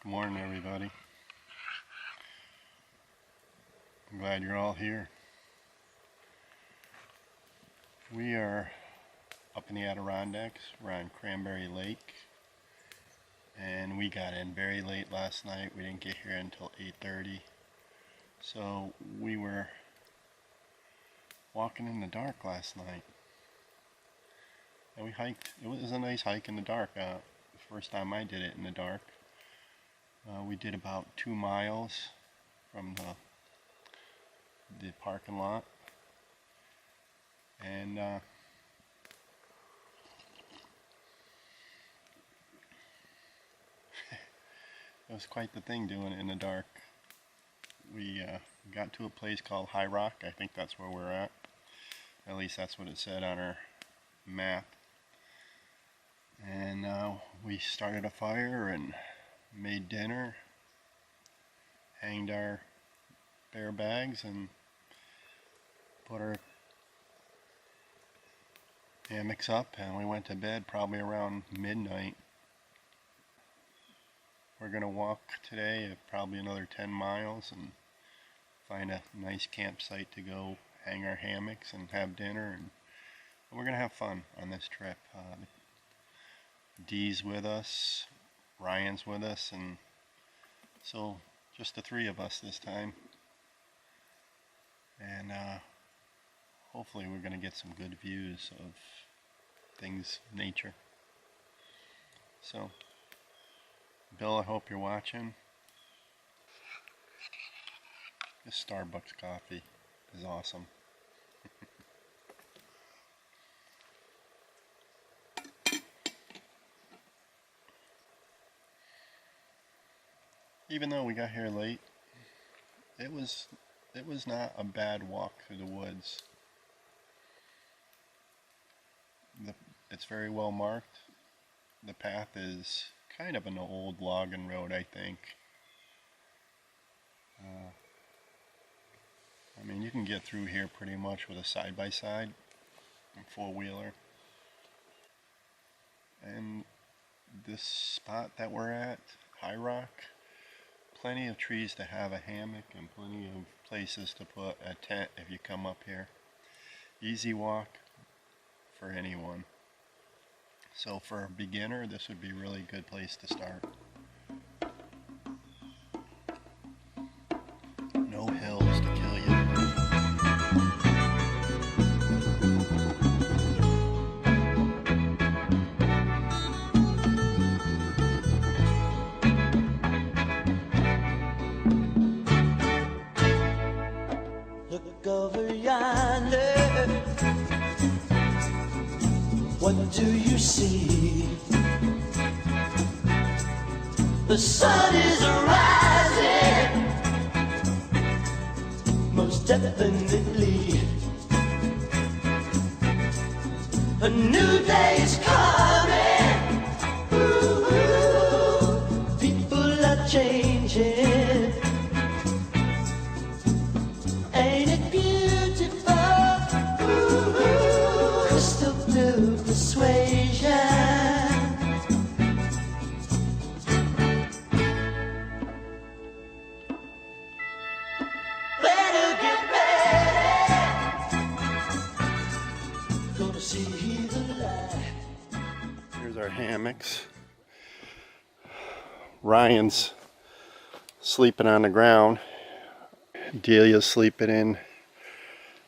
Good morning, everybody. I'm glad you're all here. We are up in the Adirondacks. We're on Cranberry Lake, and we got in very late last night. We didn't get here until 8:30, so we were walking in the dark last night, and we hiked. It was a nice hike in the dark. The first time I did it in the dark. We did about 2 miles from the parking lot, and it was quite the thing doing it in the dark. We got to a place called High Rock. I think that's where we're at. At least that's what it said on our map. And we started a fire and made dinner, hanged our bear bags, and put our hammocks up, and we went to bed probably around midnight. We're going to walk today probably another 10 miles and find a nice campsite to go hang our hammocks and have dinner, and we're going to have fun on this trip. Dee's with us, Ryan's with us, and so just the 3 of us this time. And hopefully we're going to get some good views of things, nature. So, Bill, I hope you're watching. This Starbucks coffee is awesome. Even though we got here late, it was not a bad walk through the woods. It's very well marked. The path is kind of an old logging road, I think. I mean, you can get through here pretty much with a side-by-side and 4-wheeler. And this spot that we're at, High Rock, plenty of trees to have a hammock and plenty of places to put a tent if you come up here. Easy walk for anyone. So for a beginner, this would be a really good place to start. No hills to kill you. Look over yonder. What do you see? The sun is rising, most definitely. A new day's coming. Ooh, people are changing. Ain't it beautiful? Ooh, crystal blue persuasion. Better get ready. Gonna see the light. Here's our hammocks. Ryan's sleeping on the ground. Delia's sleeping in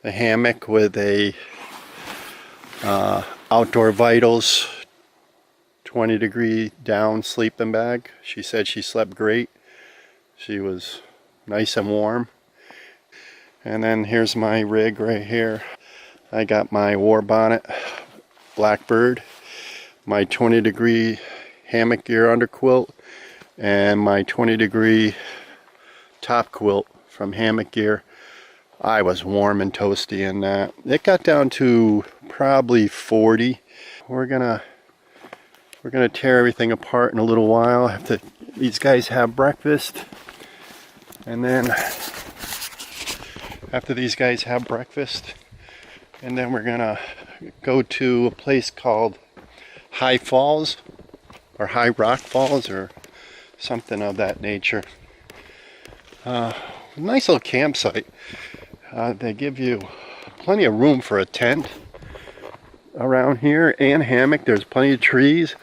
the hammock with a Outdoor Vitals 20-degree down sleeping bag. She said she slept great. She was nice and warm. And then here's my rig right here. I got my war bonnet, Blackbird, my 20-degree hammock gear underquilt, and my 20-degree top quilt from Hammock Gear. I was warm and toasty in that. It got down to probably 40. We're gonna tear everything apart in a little while. These guys have breakfast, and then after these guys have breakfast, and then we're gonna go to a place called High Falls, or High Rock Falls, or something of that nature. Nice little campsite. They give you plenty of room for a tent around here and hammock. There's plenty of trees.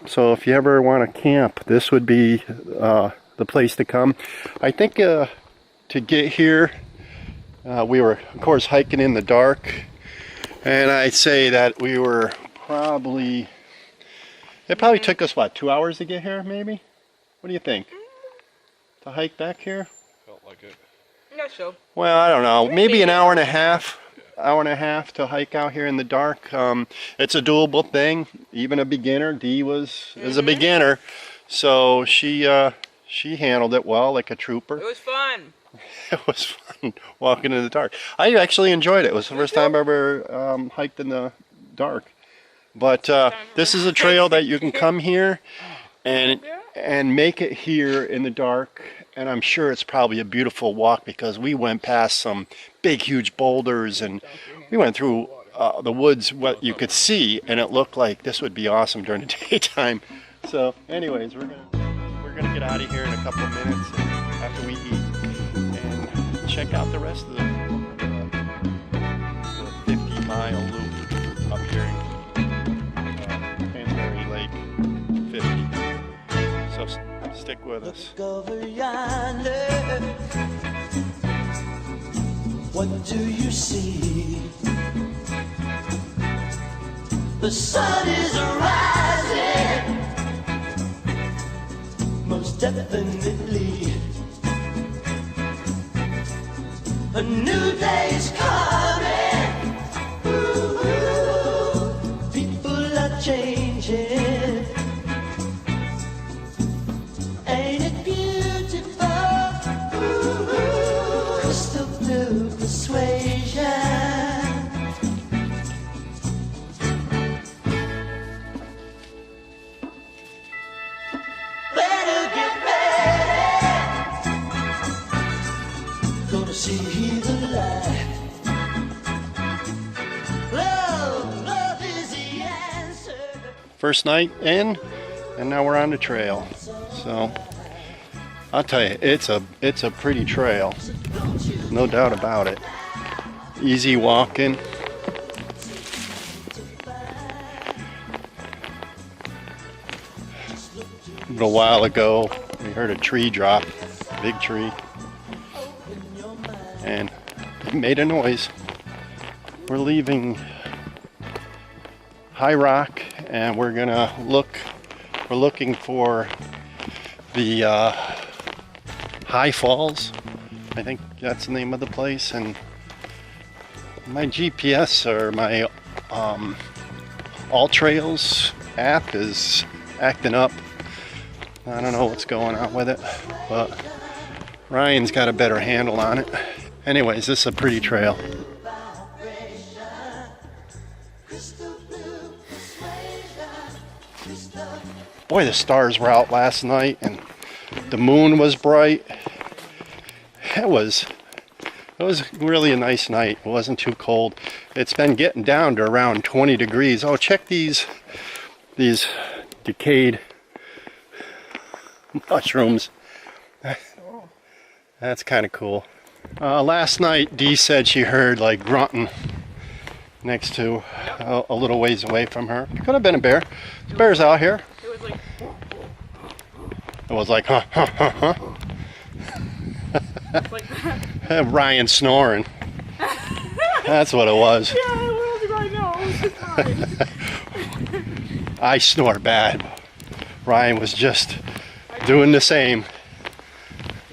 So if you ever want to camp, this would be the place to come. I think to get here, we were, of course, hiking in the dark. And I'd say that we were it probably took us, what, 2 hours to get here, maybe? What do you think? To hike back here? Felt like it. Yeah, so. Well, I don't know. Maybe an hour and a half. Hour and a half to hike out here in the dark. It's a doable thing. Even a beginner. Dee is a beginner, so she handled it well, like a trooper. It was fun. It was fun walking in the dark. I actually enjoyed it. It was the first time I ever hiked in the dark. But this is a trail that you can come here and make it here in the dark. And I'm sure it's probably a beautiful walk because we went past some big, huge boulders, and we went through the woods, what you could see, and it looked like this would be awesome during the daytime. So, anyways, we're gonna get out of here in a couple of minutes after we eat and check out the rest of the 50-mile loop up here in cranberry Lake 50. So stick with us. Look over yonder. What do you see? The sun is rising, most definitely. A new day's coming. Ooh, ooh. People are changing. Ain't it beautiful? Ooh, ooh. Crystal blue persuasion. Better get ready. Gonna see the light. Love is the answer. First night in, and now we're on the trail. So I'll tell you, it's a pretty trail, no doubt about it. Easy walking. A little while ago, we heard a tree drop, big tree, and it made a noise. We're leaving High Rock, and we're looking for the High Falls. I think that's the name of the place, and my GPS or my All Trails app is acting up. I don't know what's going on with it, but Ryan's got a better handle on it. Anyways, this is a pretty trail. Boy, the stars were out last night and the moon was bright. It was really a nice night. It wasn't too cold. It's been getting down to around 20 degrees. Oh, check these decayed mushrooms. That's kind of cool. Last night, Dee said she heard like grunting next to a little ways away from her. It could have been a bear. The bear's out here. It was like, huh, huh, huh, huh. Like that. Ryan snoring. That's what it was. Yeah, what else do I know? It's fine. I snore bad. Ryan was just doing the same.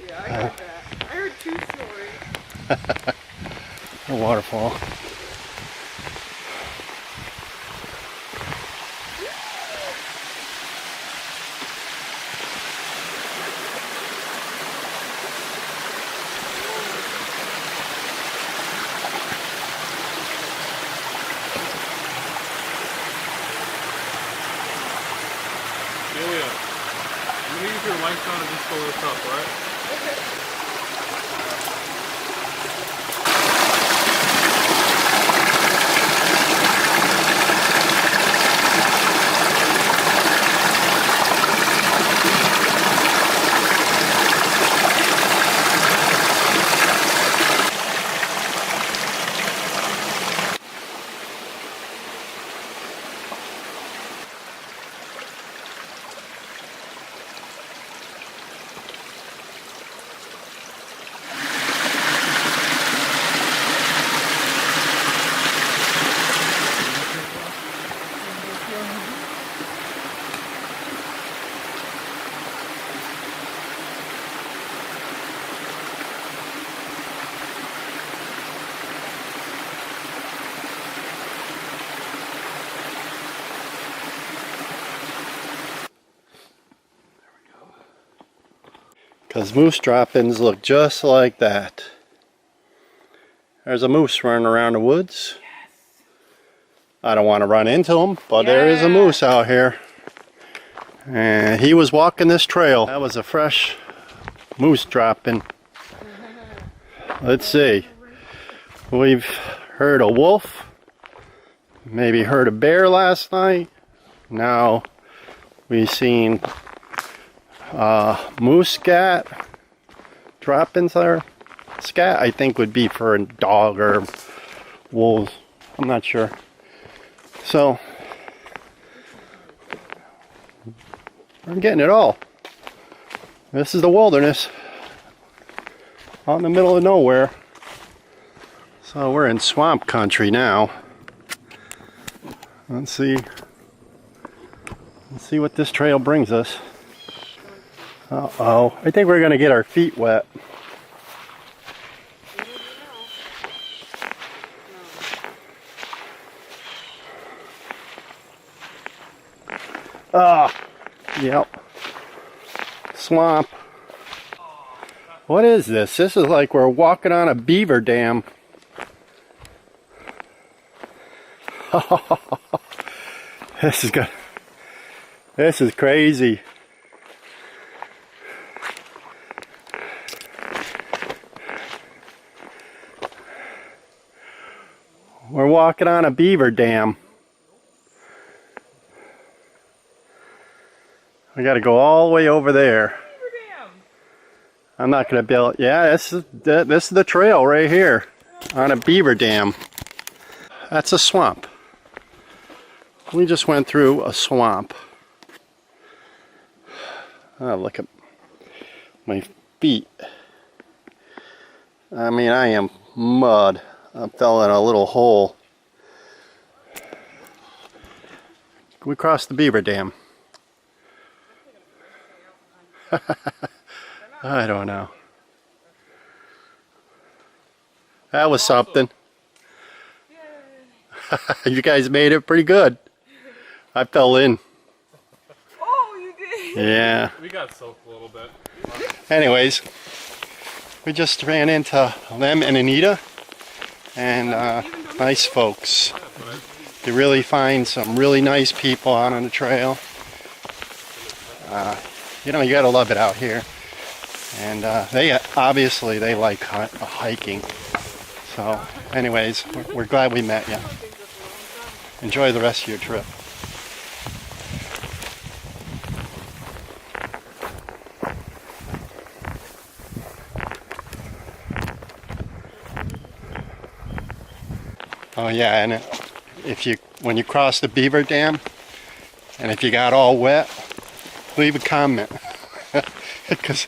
Yeah, I got that. I heard two stories. A waterfall. Julia, I'm gonna use your lights on and just pull this up, alright? Because moose droppings look just like that. There's a moose running around the woods. I don't want to run into him, but there is a moose out here. And he was walking this trail. That was a fresh moose dropping. Let's see. We've heard a wolf. Maybe heard a bear last night. Now we've seen moose scat droppings there. Scat I think would be for a dog or wolves. I'm not sure. So we're getting it all. This is the wilderness out in the middle of nowhere. So we're in swamp country now. Let's see what this trail brings us. Uh-oh. I think we're gonna get our feet wet. Ah, yep. Swamp. What is this? This is like we're walking on a beaver dam. This is good. This is crazy. We're walking on a beaver dam. We got to go all the way over there. I'm not going to build. Yeah, this is the trail right here on a beaver dam. That's a swamp. We just went through a swamp. Oh, look at my feet. I mean, I am mud. I fell in a little hole. We crossed the beaver dam. I don't know. That was something. You guys made it pretty good. I fell in. Oh, you did? Yeah. We got soaked a little bit. Anyways, we just ran into them and Anita, and nice folks. You really find some really nice people out on the trail. You know, you gotta love it out here. And they obviously they like hiking. So, anyways, we're glad we met you. Enjoy the rest of your trip. Oh yeah, and when you cross the beaver dam, and if you got all wet, leave a comment, because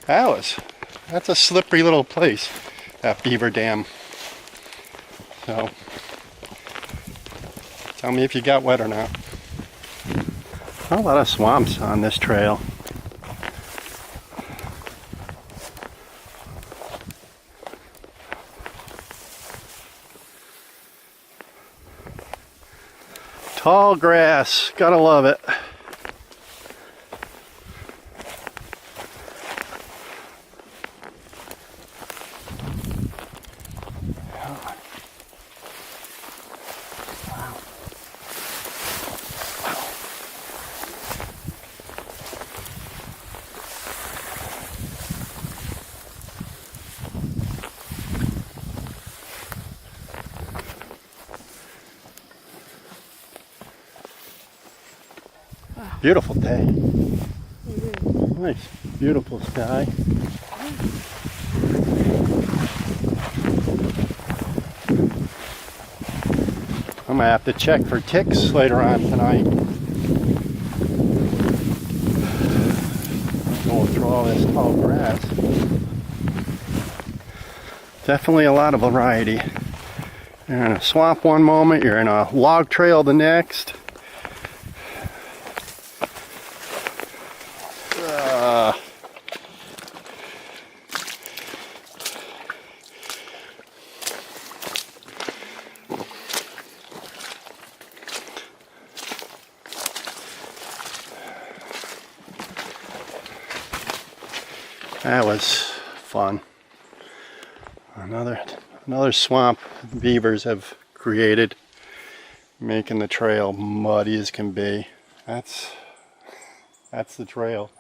that's a slippery little place, that beaver dam. So tell me if you got wet or not. A lot of swamps on this trail. Tall grass, gotta love it. Beautiful day. Nice, beautiful sky. I'm gonna have to check for ticks later on tonight. Going through all this tall grass. Definitely a lot of variety. You're in a swamp one moment, you're in a log trail the next. That was fun. Another swamp beavers have created, making the trail muddy as can be. That's the trail.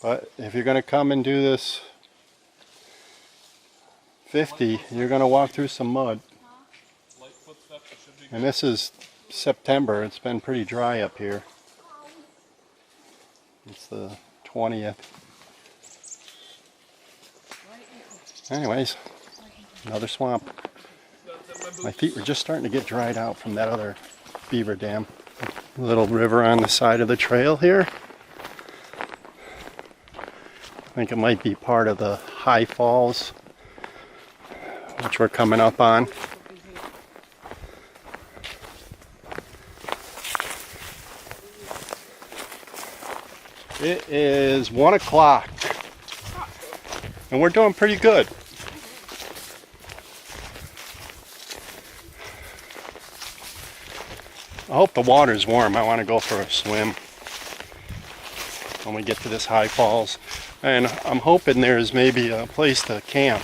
But if you're going to come and do this 50, you're going to walk through some mud. And this is September. It's been pretty dry up here. It's the 20th. Anyways, another swamp. My feet were just starting to get dried out from that other beaver dam. A little river on the side of the trail here. I think it might be part of the high falls, which we're coming up on. It is 1 o'clock and we're doing pretty good. I hope the water's warm. I want to go for a swim when we get to this high falls, and I'm hoping there's maybe a place to camp.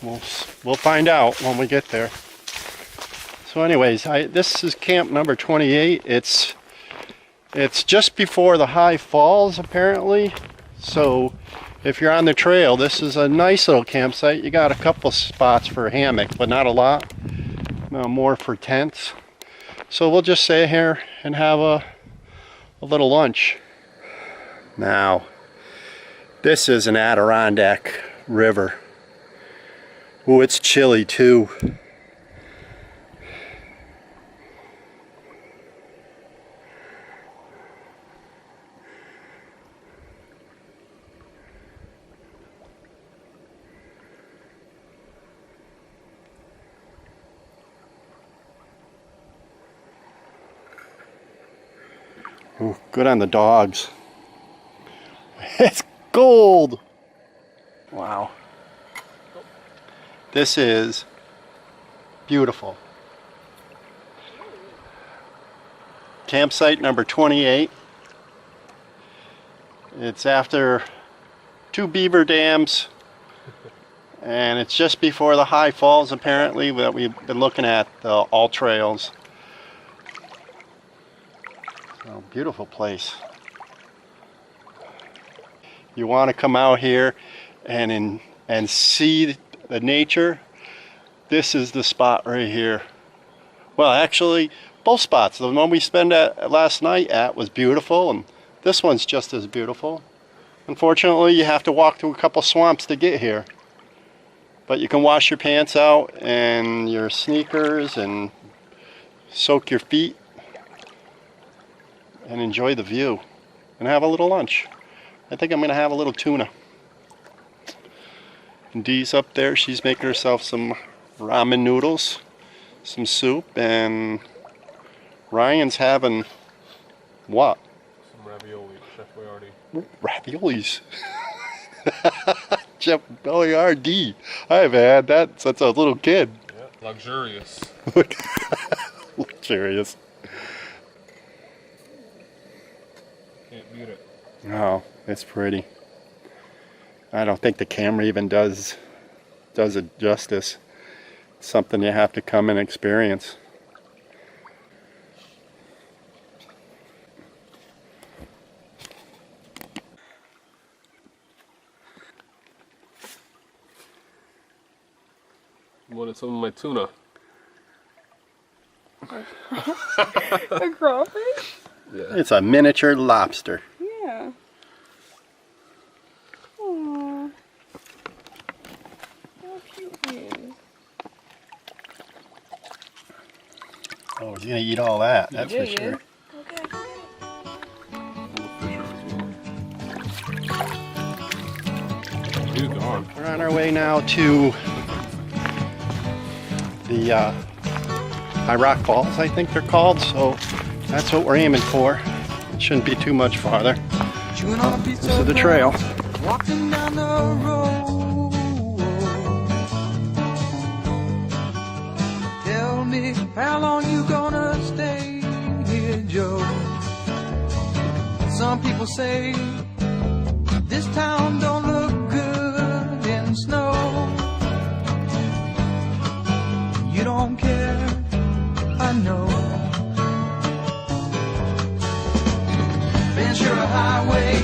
We'll find out when we get there. So anyways, this is camp number 28. It's just before the high falls apparently, so if you're on the trail, this is a nice little campsite. You got a couple spots for a hammock, but not a lot. More for tents. So we'll just stay here and have a little lunch. Now, this is an Adirondack river. Ooh, it's chilly too. Ooh, good on the dogs. It's gold. Wow. This is beautiful. Campsite number 28. It's after 2 beaver dams, and it's just before the high falls apparently that we've been looking at all trails. Oh, beautiful place. You want to come out here and see the nature. This is the spot right here. Well, actually, both spots. The one we spent last night at was beautiful, and this one's just as beautiful. Unfortunately, you have to walk through a couple swamps to get here. But you can wash your pants out and your sneakers and soak your feet and enjoy the view and have a little lunch. I think I'm gonna have a little tuna. And Dee's up there, she's making herself some ramen noodles, some soup, and Ryan's having what? Some ravioli, Chef Raviolis. Boyardee. Chef Boyardee. I haven't had that since I was a little kid. Yeah, luxurious. Luxurious. Can't beat it. Oh, it's pretty. I don't think the camera even does it justice. It's something you have to come and experience. Wanted some of my tuna. A crawfish? Yeah. It's a miniature lobster. Yeah. Aww. How cute he is. Oh, he's gonna eat all that, that's Yeah, for he sure. is. Okay. He's gone. We're on our way now to the High Rock Falls, I think they're called, so that's what we're aiming for. It shouldn't be too much farther. This is the trail. Walking down the road. Tell me how long you gonna stay here, Joe? Some people say this town don't look good in snow. You don't care, I know. Ventura Highway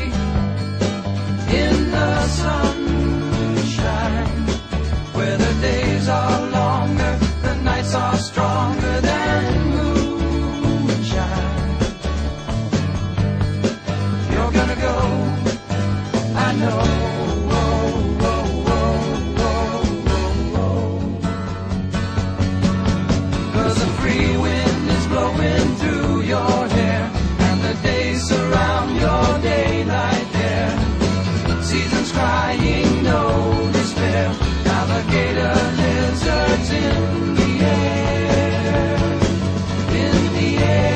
in the sunshine, where the days are longer, the nights are stronger than moonshine. You're gonna go, I know. Cause the free wind is blowing through your hair, and the days surround your daylight there. Seasons crying, no despair. Alligator lizards in the air, in the air.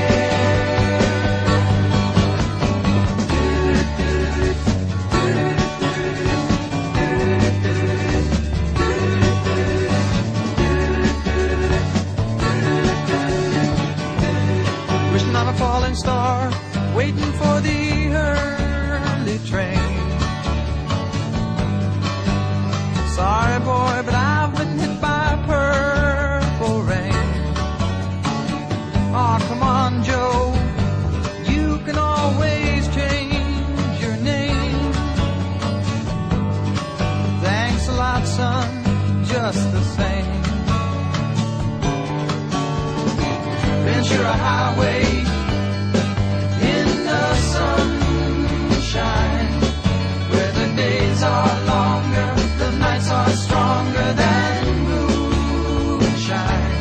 Wishing on a falling star, waiting for the early train. Sorry boy, but I've been hit by purple rain. Oh, come on, Joe, you can always change your name. Thanks a lot, son, just the same. Ventura Highway in the sunshine, where the days are longer, the nights are stronger than moonshine.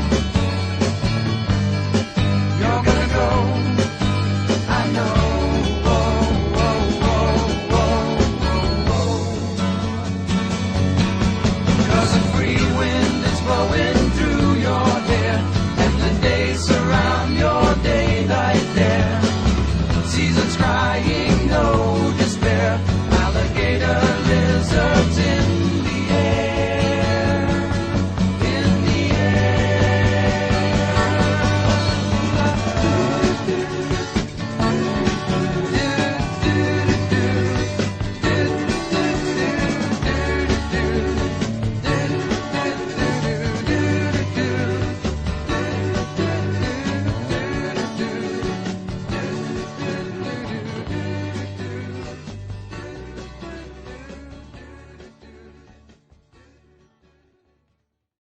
You're gonna go, I know. Cause a free wind is blowing through your hair, and the days surround your daylight there. Seasons crying, no